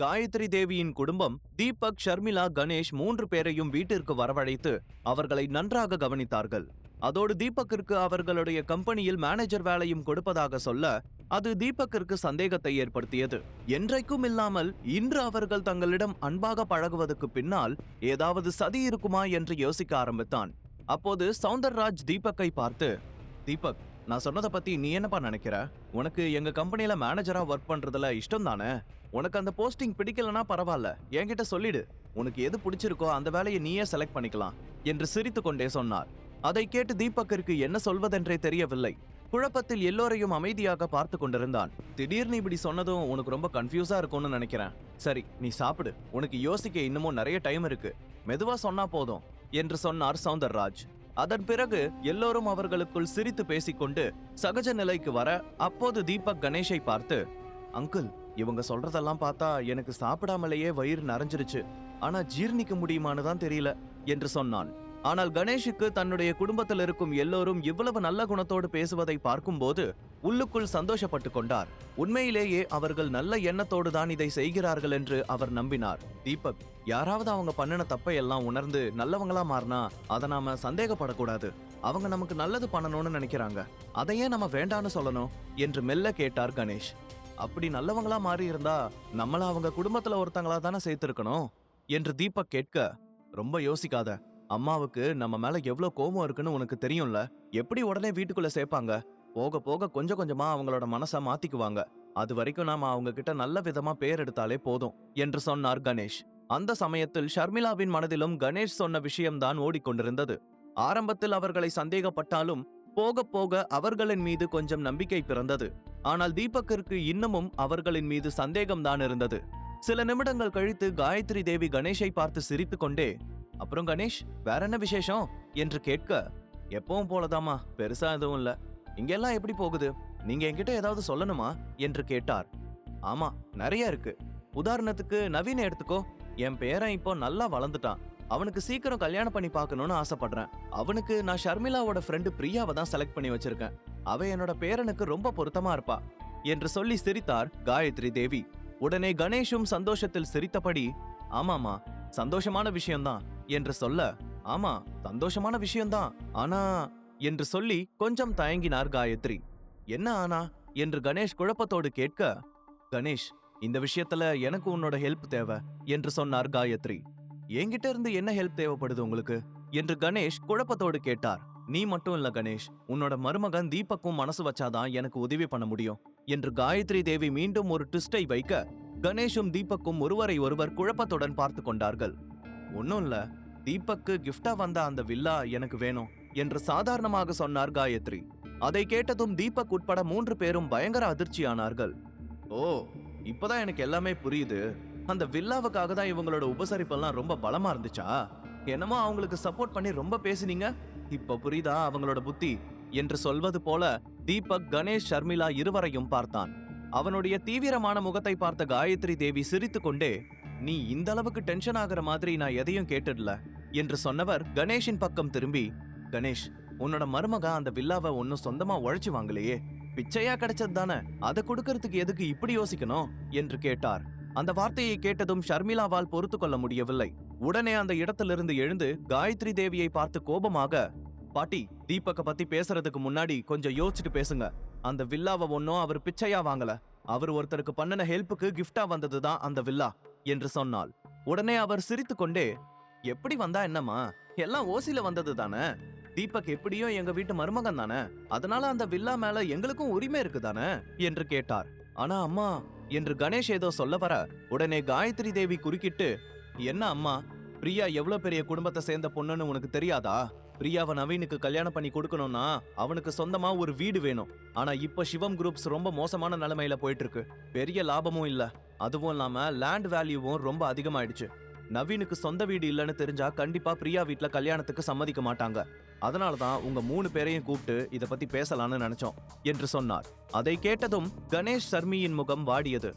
காயத்ரி தேவியின் குடும்பம் தீபக், ஷர்மிளா, கணேஷ் 3 பேரையும் வீட்டிற்கு வரவழைத்து அவர்களை நன்றாக கவனித்தார்கள். அதோடு தீபக்கிற்கு அவர்களுடைய கம்பெனியில் மேனேஜர் வேலையும் கொடுப்பதாக சொல்ல அது தீபக்கிற்கு சந்தேகத்தை ஏற்படுத்தியது. என்றைக்கும் இல்லாமல் இன்று அவர்கள் தங்களிடம் அன்பாக பழகுவதற்கு பின்னால் ஏதாவது சதி இருக்குமா என்று யோசிக்க ஆரம்பித்தான். அப்போது சௌந்தர்ராஜ் தீபக்கை பார்த்து, தீபக், நான் சொன்னதை பத்தி நீ என்னப்பா நினைக்கிற? உனக்கு எங்க கம்பெனில மேனேஜரா ஒர்க் பண்றதுல இஷ்டம் தானே? உனக்கு அந்த போஸ்டிங் பிடிக்கலனா பரவாயில்ல, என்கிட்ட சொல்லிடு. உனக்கு எது பிடிச்சிருக்கோ அந்த வேலையை நீயே செலக்ட் பண்ணிக்கலாம் என்று சிரித்து கொண்டே சொன்னார். அதை கேட்டு தீபக்கிற்கு என்ன சொல்வதென்றே தெரியவில்லை. குழப்பத்தில் எல்லோரையும் அமைதியாக பார்த்து கொண்டிருந்தான். திடீர்னு இப்படி சொன்னதும் உனக்கு ரொம்ப கன்ஃபியூஸா இருக்கும்னு நினைக்கிறேன். சரி, நீ சாப்பிடு, உனக்கு யோசிக்க இன்னமும் நிறைய டைம் இருக்கு, மெதுவா சொன்னா போதும் என்று சொன்னார் சௌந்தர்ராஜ். அதன் பிறகு எல்லோரும் அவர்களுக்குள் சிரித்து பேசிக்கொண்டு சகஜ நிலைக்கு வர, அப்போது தீபக் கணேஷை பார்த்து, அங்கிள், இவங்க சொல்றதெல்லாம் பார்த்தா எனக்கு சாப்பிடாமலேயே வயிறு நிறைஞ்சிருச்சு, ஆனா ஜீர்ணிக்க முடியுமான்னு தான் தெரியல என்று சொன்னான். ஆனால் கணேஷுக்கு தன்னுடைய குடும்பத்தில் இருக்கும் எல்லோரும் இவ்வளவு நல்ல குணத்தோடு பேசுவதை பார்க்கும்போது உள்ளுக்குள் சந்தோஷப்பட்டு கொண்டார். உண்மையிலேயே அவர்கள் நல்ல எண்ணத்தோடு தான் இதை செய்கிறார்கள் என்று அவர் நம்பினார். தீபக், யாராவது அவங்க பண்ணின தப்பை எல்லாம் உணர்ந்து நல்லவங்களா மாறினா அதை நாம சந்தேகப்படக்கூடாது. அவங்க நமக்கு நல்லது பண்ணணும்னு நினைக்கிறாங்க, அதையே நம்ம வேண்டான்னு சொல்லணும் என்று மெல்ல கேட்டார் கணேஷ். அப்படி நல்லவங்களா மாறி இருந்தா நம்மள அவங்க குடும்பத்துல ஒருத்தங்களா தானே சேர்த்திருக்கணும் என்று தீபக் கேட்க, ரொம்ப யோசிக்காத, அம்மாவுக்கு நம்ம மேல எவ்வளவு கோபம் இருக்குன்னு உனக்கு தெரியும்ல, எப்படி உடனே வீட்டுக்குள்ள சேர்ப்பாங்க? போக போக கொஞ்சம் கொஞ்சமா அவங்களோட மனசை மாத்திக்குவாங்க. அது வரைக்கும் நாம அவங்க கிட்ட நல்ல விதமா பேர் எடுத்தாலே போதும் என்று சொன்னார் கணேஷ். அந்த சமயத்தில் ஷர்மிளாவின் மனதிலும் கணேஷ் சொன்ன விஷயம்தான் ஓடிக்கொண்டிருந்தது. ஆரம்பத்தில் அவர்களை சந்தேகப்பட்டாலும் போக போக அவர்களின் மீது கொஞ்சம் நம்பிக்கை பிறந்தது. ஆனால் தீபக்கிற்கு இன்னமும் அவர்களின் மீது சந்தேகம்தான் இருந்தது. சில நிமிடங்கள் கழித்து காயத்ரி தேவி கணேஷை பார்த்து சிரித்து கொண்டே, அப்புறம் கணேஷ், வேற என்ன விசேஷம் என்று கேட்க, எப்பவும் போலதாமா, பெருசா எதுவும் இல்ல. இங்கெல்லாம் எப்படி போகுது? நீங்க என்கிட்ட ஏதாவது சொல்லணுமா என்று கேட்டார். ஆமா, நிறைய இருக்கு. உதாரணத்துக்கு நவீன எடுத்துக்கோ. என் பேரன் இப்போ நல்லா வளர்ந்துட்டான். அவனுக்கு சீக்கிரம் கல்யாணம் பண்ணி பார்க்கணும்னு ஆசைப்படுறேன். அவனுக்கு நான் ஷர்மிளாவோட ஃப்ரெண்டு பிரியாவை தான் செலக்ட் பண்ணி வச்சிருக்கேன். அவ என்னோட பேரனுக்கு ரொம்ப பொருத்தமா இருப்பா என்று சொல்லி சிரித்தார் காயத்ரி தேவி. உடனே கணேஷும் சந்தோஷத்தில் சிரித்தபடி, ஆமாமா, சந்தோஷமான விஷயம்தான் என்று சொல்ல, ஆமா, சந்தோஷமான விஷயம்தான், ஆனா என்று சொல்லி கொஞ்சம் தயங்கினார் காயத்ரி. என்ன ஆனா என்று கணேஷ் குழப்பத்தோடு கேட்க, கணேஷ், இந்த விஷயத்துல எனக்கு உன்னோட ஹெல்ப் தேவை என்று சொன்னார் காயத்ரி. என்கிட்ட இருந்து என்ன ஹெல்ப் தேவைப்படுது உங்களுக்கு என்று கணேஷ் குழப்பத்தோடு கேட்டார். நீ மட்டும் இல்ல கணேஷ், உன்னோட மருமகன் தீபக்கும் மனசு வச்சாதான் எனக்கு உதவி பண்ண முடியும் என்று காயத்ரி தேவி மீண்டும் ஒரு ட்விஸ்டை வைக்க, கணேஷும் தீபக்கும் ஒருவரை ஒருவர் குழப்பத்துடன் பார்த்து கொண்டார்கள். ஒன்னும் இல்ல, தீபக்கு கிஃப்டா வந்த அந்த வில்லா எனக்கு வேணும் என்று சாதாரணமாக சொன்னார் காயத்ரி. அதை கேட்டதும் தீபக் உட்பட 3 பேரும் பயங்கர அதிர்ச்சியானார்கள். ஓ, இப்பதான் எனக்கு எல்லாமே புரியுது. அந்த வில்லாவுக்காக தான் இவங்களோட உபசரிப்பெல்லாம் ரொம்ப பலமா இருந்துச்சா? என்னமோ அவங்களுக்கு சப்போர்ட் பண்ணி ரொம்ப பேசினீங்க, இப்ப புரியுதா அவங்களோட புத்தி என்று சொல்வது போல தீபக், கணேஷ், ஷர்மிளா இருவரையும் பார்த்தான். அவனுடைய தீவிரமான முகத்தை பார்த்த காயத்ரி தேவி சிரித்து கொண்டே, நீ இந்த அளவுக்கு டென்ஷன் ஆகிற மாதிரி நான் எதையும் கேட்டுடல என்று சொன்னவர் கணேஷின் பக்கம் திரும்பி, கணேஷ், உன்னோட மருமக அந்த வில்லாவை ஒன்னும் சொந்தமா உழைச்சு வாங்கலையே, பிச்சையா கிடைச்சது தானே, அதை கொடுக்கறதுக்கு எதுக்கு இப்படி யோசிக்கணும் என்று கேட்டார். அந்த வார்த்தையை கேட்டதும் ஷர்மிளாவால் பொறுத்து கொள்ள முடியவில்லை. உடனே அந்த இடத்திலிருந்து எழுந்து காயத்ரி தேவியை பார்த்து கோபமாக, பாட்டி, தீபக்க பத்தி பேசுறதுக்கு முன்னாடி கொஞ்சம் யோசிச்சுட்டு பேசுங்க. அந்த வில்லாவை ஒன்னும் அவர் பிச்சையா வாங்கல, அவர் ஒருத்தருக்கு பண்ணின ஹெல்ப்புக்கு கிஃப்டா வந்ததுதான் அந்த வில்லா என்று சொன்னாள். உடனே அவர் சிரித்து கொண்டே, எப்படி வந்தா என்னமா, எல்லாம் ஓசில வந்தது தானே, தீபக் எப்படியும் எங்க வீட்டு மருமகன் தானே, அதனால அந்த வில்லா மேல எங்களுக்கும் உரிமை இருக்கு தானே என்று கேட்டார். ஆனா அம்மா என்று கணேஷ் ஏதோ சொல்ல வர, உடனே காயத்ரி தேவி குறுக்கிட்டு, என்ன அம்மா, பிரியா எவ்வளவு பெரிய குடும்பத்தை சேர்ந்த பொண்ணுன்னு உனக்கு தெரியாதா? பிரியாவை நவீனுக்கு கல்யாணம் பண்ணி கொடுக்கணும்னா அவனுக்கு சொந்தமா ஒரு வீடு வேணும். ஆனா இப்ப சிவம் குரூப்ஸ் ரொம்ப மோசமான நிலைமையில போயிட்டு இருக்கு, பெரிய லாபமும் இல்ல, அதுவும் இல்லாம லேண்ட் வேல்யூவும் ரொம்ப அதிகமாயிடுச்சு. நவீனுக்கு சொந்த வீடு இல்லைன்னு தெரிஞ்சா கண்டிப்பா பிரியா வீட்டுல கல்யாணத்துக்கு சம்மதிக்க மாட்டாங்க. அதனாலதான் உங்க 3 பேரையும் கூப்பிட்டு இத பத்தி பேசலான்னு நினைச்சோம் என்று சொன்னார். அதை கேட்டதும் கணேஷ், சர்மியின் முகம் வாடியது.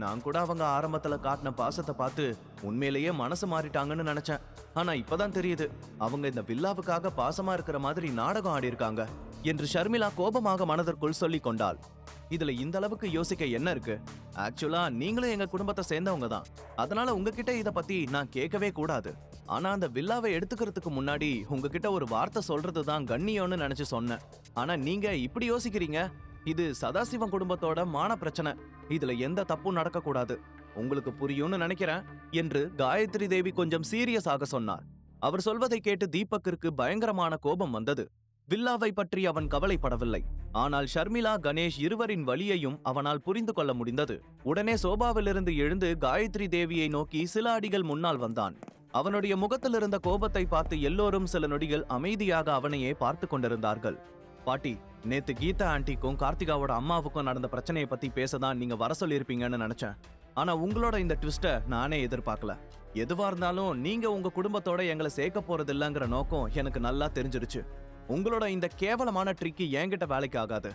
நான் கூட அவங்க ஆரம்பத்துல காட்டின பாசத்தை பார்த்து உண்மையிலேயே மனசு மாறிட்டாங்கன்னு நினைச்சேன். ஆனா இப்பதான் தெரியுது அவங்க இந்த வில்லாவுக்காக பாசமா இருக்கிற மாதிரி நாடகம் ஆடி இருக்காங்க என்று ஷர்மிளா கோபமாக மனதிற்குள் சொல்லிக் கொண்டாள். இதுல இந்த அளவுக்கு யோசிக்க என்ன இருக்கு? ஆக்சுவலா நீங்களும் எங்க குடும்பத்தை சேர்ந்தவங்க தான். அதனால உங்ககிட்ட இத பத்தி நான் கேட்கவே கூடாது. ஆனா அந்த வில்லாவை எடுத்துக்கிறதுக்கு முன்னாடி உங்ககிட்ட ஒரு வார்த்தை சொல்றது தான் கண்ணியம்னு நினைச்சு சொன்னேன். ஆனா நீங்க இப்படி யோசிக்கிறீங்க. இது சதாசிவம் குடும்பத்தோட மான பிரச்சனை. இதுல எந்த தப்பும் நடக்க கூடாது. உங்களுக்கு புரியும்னு நினைக்கிறேன் என்று காயத்ரி தேவி கொஞ்சம் சீரியஸாக சொன்னார். அவர் சொல்வதை கேட்டு தீபக்கிற்கு பயங்கரமான கோபம் வந்தது. வில்லாவை பற்றி அவன் கவலைப்படவில்லை. ஆனால் ஷர்மிளா, கணேஷ் இருவரின் வலியையும் அவனால் புரிந்து கொள்ள முடிந்தது. உடனே சோபாவிலிருந்து எழுந்து காயத்ரி தேவியை நோக்கி சில அடிகள் முன்னால் வந்தான். அவனுடைய முகத்தில் இருந்த கோபத்தை பார்த்து எல்லோரும் சில நொடிகள் அமைதியாக அவனையே பார்த்து கொண்டிருந்தார்கள். பாட்டி, நேத்து கீதா ஆண்டிக்கும் கார்த்திகாவோட அம்மாவுக்கும் நடந்த பிரச்சனையை பத்தி பேசதான் நீங்க வர சொல்லியிருப்பீங்கன்னு நினைச்சேன். ஆனா உங்களோட இந்த ட்விஸ்ட நானே எதிர்பார்க்கல. எதுவா இருந்தாலும் நீங்க உங்க குடும்பத்தோட எங்களை சேர்க்க போறது இல்லங்கிற நோக்கம் எனக்கு நல்லா தெரிஞ்சிருச்சு. உங்களோட இந்த கேவலமான ட்ரிக்கு என்கிட்ட வேலைக்கு ஆகாது.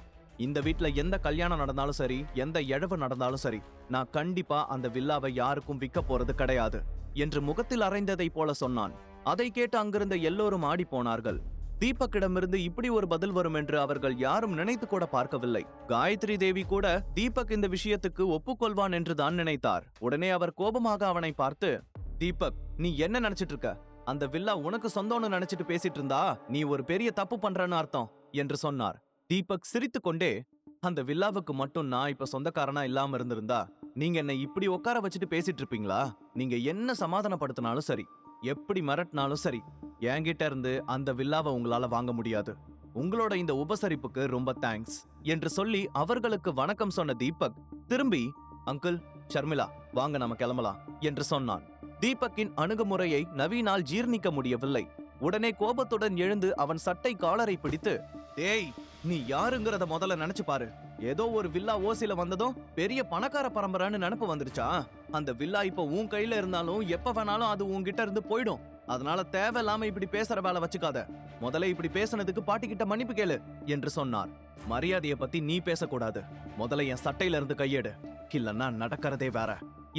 இந்த வீட்ல எந்த கல்யாணம் நடந்தாலும் சரி, எந்த இழவு நடந்தாலும் சரி, நான் கண்டிப்பா அந்த வில்லாவை யாருக்கும் விற்க போறது கிடையாது என்று முகத்தில் அறைந்ததை போல சொன்னான். அதை கேட்டு அங்கிருந்த எல்லோரும் ஆடி போனார்கள். தீபக்கிடமிருந்து இப்படி ஒரு பதில் வரும் என்று அவர்கள் யாரும் நினைத்து கூட பார்க்கவில்லை. காயத்ரி தேவி கூட தீபக் இந்த விஷயத்துக்கு ஒப்புக்கொள்வான் என்று தான் நினைத்தார். உடனே அவர் கோபமாக அவனை பார்த்து, தீபக், நீ என்ன நினைச்சிட்டு இருக்க? அந்த வில்லா உனக்கு சொந்தம்னு நினைச்சிட்டு பேசிட்டு இருந்தா நீ ஒரு பெரிய தப்பு பண்றன்னு அர்த்தம் என்று சொன்னார். தீபக் சிரித்து கொண்டே, அந்த வில்லாவுக்கு மட்டும் நான் இப்ப சொந்தக்காரனா இல்லாம இருந்திருந்தா நீங்க என்னை இப்படி உட்கார வச்சுட்டு பேசிட்டு இருப்பீங்களா? நீங்க என்ன சமாதானப்படுத்தினாலும் சரி, எப்படி மிரட்டினாலும் சரி, என்கிட்ட இருந்து அந்த வில்லாவை உங்களால வாங்க முடியாது. உங்களோட இந்த உபசரிப்புக்கு ரொம்ப தேங்க்ஸ் என்று சொல்லி அவர்களுக்கு வணக்கம் சொன்ன தீபக் திரும்பி, அங்கிள், ஷர்மிளா, வாங்க நம்ம கிளம்பலாம் என்று சொன்னான். தீபக்கின் அணுகுமுறையை நவீனால் ஜீர்ணிக்க முடியவில்லை. உடனே கோபத்துடன் எழுந்து அவன் சட்டை காலரை பிடித்து, ஏய், நீ யாருங்கிறத முதல்ல நினைச்சு பாரு. ஏதோ ஒரு வில்லா ஓசில வந்ததும் பெரிய பணக்கார பரம்பரைன்னு நினைப்பு வந்துருச்சா? அந்த வில்லா இப்ப உன் கையில இருந்தாலும் எப்ப வேணாலும் அது உன்கிட்ட இருந்து போயிடும். அதனால தேவையில்லாம இப்படி பேசுற வேலை வச்சுக்காத. முதல்ல இப்படி பேசுனதுக்கு பாட்டிக்கிட்ட மன்னிப்பு கேளு என்று சொன்னார். மரியாதையை பத்தி நீ பேசக்கூடாது. முதல்ல என் சட்டையில இருந்து கையெடு, இல்லன்னா நடக்கிறதே வேற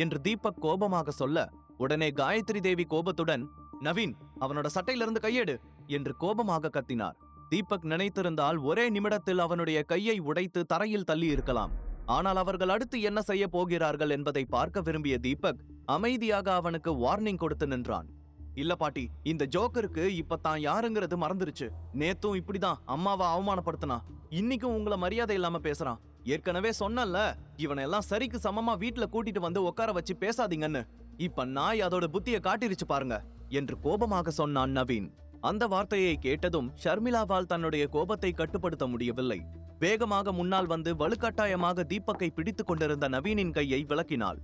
என்று தீபக் கோபமாக சொல்ல, உடனே காயத்ரி தேவி கோபத்துடன், நவீன், அவனோட சட்டையில இருந்து கையெடு என்று கோபமாக கத்தினார். தீபக் நினைத்திருந்தால் ஒரே நிமிடத்தில் அவனுடைய கையை உடைத்து தரையில் தள்ளி இருக்கலாம். ஆனால் அவர்கள் அடுத்து என்ன செய்ய போகிறார்கள் என்பதை பார்க்க விரும்பிய தீபக் அமைதியாக அவனுக்கு வார்னிங் கொடுத்து நின்றான். இல்ல பாட்டி, இந்த ஜோக்கருக்கு இப்ப தான் யாருங்கிறது மறந்துருச்சு. நேத்தும் இப்படிதான் அம்மாவை அவமானப்படுத்தினா, இன்னைக்கும் உங்களை மரியாதை இல்லாம பேசுறான். ஏற்கனவே சொன்னல, இவனெல்லாம் சரிக்கு சமமா வீட்டுல கூட்டிட்டு வந்து உட்கார வச்சு பேசாதீங்கன்னு. இப்ப நாய் அதோட புத்திய காட்டிருச்சு பாருங்க என்று கோபமாக சொன்னான் நவீன். அந்த வார்த்தையை கேட்டதும் ஷர்மிளாவால் தன்னுடைய கோபத்தை கட்டுப்படுத்த முடியவில்லை. வேகமாக முன்னால் வந்து வலுக்கட்டாயமாக தீபக்கை பிடித்துக் கொண்டிருந்த நவீனின் கையை விலக்கினாள்.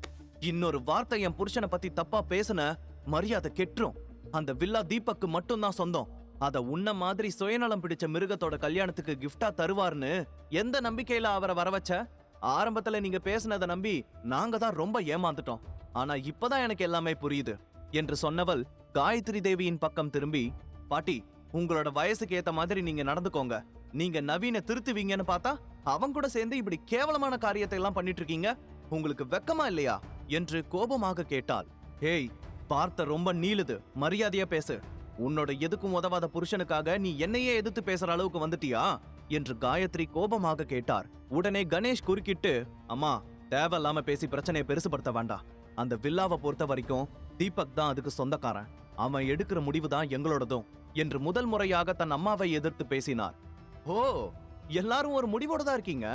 இன்னொரு வார்த்தை என் புருஷனை பத்தி தப்பா பேசுன, மரியாதை கெட்டுரும். அந்த வில்லா தீபக்கு மட்டும்தான் சொந்தம். அத உன்ன மாதிரி சுயநலம் பிடிச்ச மிருகத்தோட கல்யாணத்துக்கு கிஃப்டா தருவார்னு எந்த நம்பிக்கையில அவரை வர வச்ச? ஆரம்பத்துல நீங்க பேசுனதை நம்பி நாங்க தான் ரொம்ப ஏமாந்துட்டோம். ஆனா இப்பதான் எனக்கு எல்லாமே புரியுது என்று சொன்னவள் காயத்ரி தேவியின் பக்கம் திரும்பி, பாட்டி, உங்களோட வயசுக்கு ஏத்த மாதிரி நீங்க நடந்துக்கோங்க. நீங்க நவீன திருத்துவீங்கன்னு பார்த்தா அவங்க கூட சேர்ந்து இப்படி கேவலமான காரியத்தை எல்லாம் பண்ணிட்டு இருக்கீங்க. உங்களுக்கு வெக்கமா இல்லையா என்று கோபமாக கேட்டாள். ஹேய், வார்த்தை ரொம்ப நீளுது, மரியாதையா பேசு. உன்னோட எதுக்கும் உதவாத புருஷனுக்காக நீ என்னையே எதிர்த்து பேசுற அளவுக்கு வந்துட்டியா என்று காயத்ரி கோபமாக கேட்டார். உடனே கணேஷ் குறுக்கிட்டு, அம்மா, தேவையில்லாம பேசி பிரச்சனையை பெருசுபடுத்த வேண்டாம். அந்த வில்லாவை பொறுத்த வரைக்கும் தீபக் தான் அதுக்கு சொந்தக்காரன். அவன் எடுக்கிற முடிவு தான் எங்களோடதும் என்று முதல் முறையாக தன் அம்மாவை எதிர்த்து பேசினார். ஓ, எல்லாரும் ஒரு முடிவோட தான் இருக்கீங்க.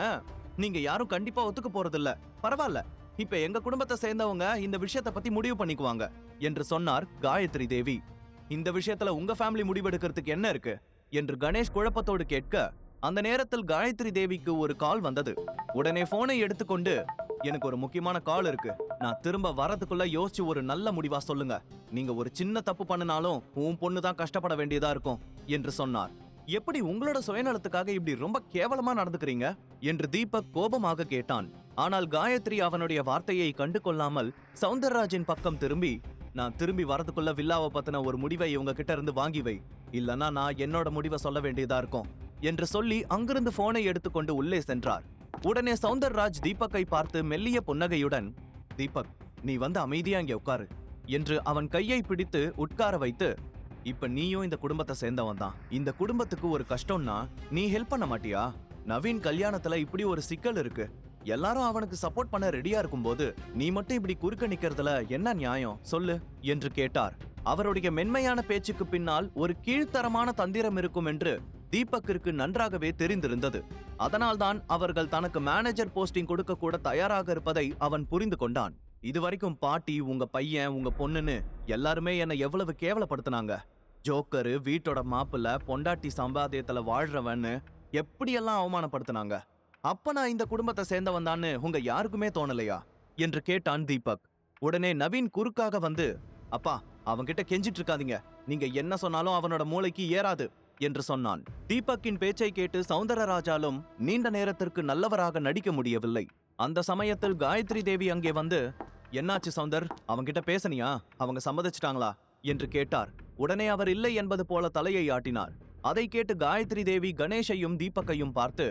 நீங்க யாரும் கண்டிப்பா ஒத்துக்க போறதில்ல. பரவாயில்ல, இப்ப எங்க குடும்பத்தை சேர்ந்தவங்க இந்த விஷயத்தை பத்தி முடிவு பண்ணிக்குவாங்க என்று சொன்னார் காயத்ரி தேவி. இந்த விஷயத்துல உங்க ஃபேமிலி முடிவெடுக்கிறதுக்கு என்ன இருக்கு என்று கணேஷ் குழப்பத்தோடு கேட்க, அந்த நேரத்தில் காயத்ரி தேவிக்கு ஒரு கால் வந்தது. உடனே போனை எடுத்துக்கொண்டு, எனக்கு ஒரு முக்கியமான கால் இருக்கு, நான் திரும்ப வரதுக்குள்ள யோசிச்சு ஒரு நல்ல முடிவா சொல்லுங்க. நீங்க ஒரு சின்ன தப்பு பண்ணினாலும் உன் பொண்ணு தான் கஷ்டப்பட வேண்டியதா இருக்கும் என்று சொன்னார். எப்படி உங்களோட சுயநலத்துக்காக இப்படி ரொம்ப கேவலமா நடந்துக்கிறீங்க என்று தீபக் கோபமாக கேட்டான். ஆனால் காயத்ரி அவனுடைய வார்த்தையை கண்டு கொள்ளாமல் சௌந்தரராஜின் பக்கம் திரும்பி, நான் திரும்பி வரதுக்குள்ள வில்லாவை பத்தின ஒரு முடிவை இவங்க கிட்ட இருந்து வாங்கி வை, இல்லனா நான் என்னோட முடிவை சொல்ல வேண்டியதா இருக்கும் என்று சொல்லி அங்கிருந்து போனை எடுத்துக்கொண்டு உள்ளே சென்றார். உடனே சௌந்தரராஜ் தீபக்கை பார்த்து மெல்லிய புன்னகையுடன், தீபக், நீ வந்து அமைதியா இங்க உட்காரு என்று அவன் கையை பிடித்து உட்கார வைத்து, இப்ப நீயும் இந்த குடும்பத்தை சேர்ந்தவன் தான். இந்த குடும்பத்துக்கு ஒரு கஷ்டம்னா நீ ஹெல்ப் பண்ண மாட்டியா? நவீன் கல்யாணத்துல இப்படி ஒரு சிக்கல் இருக்கு. எல்லாரும் அவனுக்கு சப்போர்ட் பண்ண ரெடியா இருக்கும்போது நீ மட்டும் இப்படி குறுக்க நிக்கிறதுல என்ன நியாயம் சொல்லு என்று கேட்டார். அவருடைய மென்மையான பேச்சுக்கு பின்னால் ஒரு கீழ்த்தரமான தந்திரம் இருக்கும் என்று தீபக்கிற்கு நன்றாகவே தெரிந்திருந்தது. அதனால்தான் அவர்கள் தனக்கு மேனேஜர் போஸ்டிங் கொடுக்க கூட தயாராக இருப்பதை அவன் புரிந்து கொண்டான். இதுவரைக்கும் பாட்டி, உங்க பையன், உங்க பொண்ணுன்னு எல்லாருமே என்னை எவ்வளவு கேவலப்படுத்தினாங்க. ஜோக்கரு, வீட்டோட மாப்பிள்ள, பொண்டாட்டி சம்பாத்தியத்துல வாழ்றவன்னு எப்படியெல்லாம் அவமானப்படுத்தினாங்க. அப்ப நான் இந்த குடும்பத்தை சேர்ந்தவன் தான்னு உங்க யாருக்குமே தோணலையா என்று கேட்டான் தீபக். உடனே நவீன் குறுக்காக வந்து, அப்பா, அவன்கிட்ட கெஞ்சிட்டு இருக்காதீங்க. நீங்க என்ன சொன்னாலும் அவனோட மூளைக்கு ஏறாது என்று சொன்னான். தீபக்கின் பேச்சை கேட்டு சௌந்தரராஜாலும் நீண்ட நேரத்திற்கு நல்லவராக நடிக்க முடியவில்லை. அந்த சமயத்தில் காயத்ரி தேவி அங்கே வந்து, என்னாச்சு சௌந்தர், அவங்கிட்ட பேசனியா? அவங்க சம்மதிச்சிட்டாங்களா என்று கேட்டார். உடனே அவர் இல்லை என்பது போல தலையை ஆட்டினார். அதை கேட்டு காயத்ரி தேவி கணேஷையும் தீபக்கையும் பார்த்து,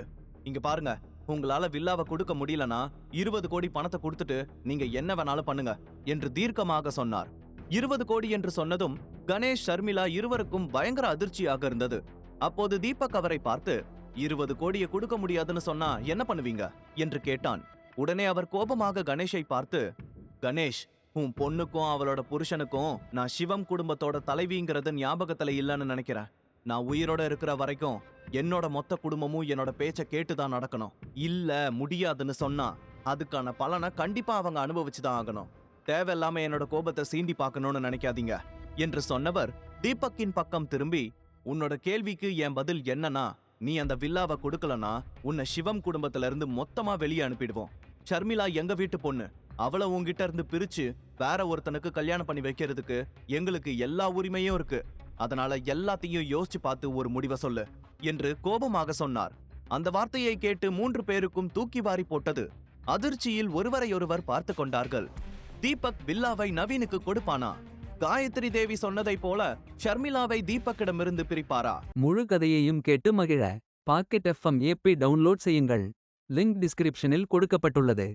இங்க பாருங்க, உங்களால வில்லாவை கொடுக்க முடியலனா 20 கோடி பணத்தை கொடுத்துட்டு நீங்க என்ன வேணாலும் பண்ணுங்க என்று தீர்க்கமாக சொன்னார். 20 கோடி என்று சொன்னதும் கணேஷ், ஷர்மிளா இருவருக்கும் பயங்கர அதிர்ச்சியாக இருந்தது. அப்போது தீபக் அவரை பார்த்து, 20 கோடியை கொடுக்க முடியாதுன்னு சொன்னா என்ன பண்ணுவீங்க என்று கேட்டான். உடனே அவர் கோபமாக கணேஷை பார்த்து, கணேஷ், உன் பொண்ணுக்கும் அவளோட புருஷனுக்கும் நான் சிவம் குடும்பத்தோட தலைவிங்கிறது ஞாபகத்துல இல்லைன்னு நினைக்கிறேன். நான் உயிரோட இருக்கிற வரைக்கும் என்னோட மொத்த குடும்பமும் என்னோட பேச்ச கேட்டுதான் நடக்கணும். இல்ல முடியாதுன்னு சொன்னா அதுக்கான பலனை கண்டிப்பா அவங்க அனுபவிச்சுதான் ஆகணும். தேவையில்லாம என்னோட கோபத்தை சீண்டி பார்க்கணும்னு நினைக்காதீங்க என்று சொன்னவர் தீபக்கின் பக்கம் திரும்பி, உன்னோட கேள்விக்கு என் பதில் என்னன்னா, நீ அந்த வில்லாவை கொடுக்கலனா உன்னை சிவம் குடும்பத்துல இருந்து மொத்தமா வெளியே அனுப்பிடுவோம். ஷர்மிளா எங்க வீட்டு பொண்ணு. அவளை உங்ககிட்ட இருந்து பிரிச்சு வேற ஒருத்தனுக்கு கல்யாணம் பண்ணி வைக்கிறதுக்கு எங்களுக்கு எல்லா உரிமையும் இருக்கு. அதனால எல்லாத்தையும் யோசிச்சு பார்த்து ஒரு முடிவை சொல்லு என்று கோபமாக சொன்னார். அந்த வார்த்தையை கேட்டு 3 பேருக்கும் தூக்கி வாரி போட்டது. அதிர்ச்சியில் ஒருவரையொருவர் பார்த்து கொண்டார்கள். தீபக் வில்லாவை நவீனுக்கு கொடுப்பானா? காயத்ரி தேவி சொன்னதை போல ஷர்மிளாவை தீபக்கிடமிருந்து பிரிப்பாரா? முழு கதையையும் கேட்டு மகிழ பாக்கெட் FM ஏப்பை டவுன்லோட் செய்யுங்கள். லிங்க் டிஸ்கிரிப்ஷனில் கொடுக்கப்பட்டுள்ளது.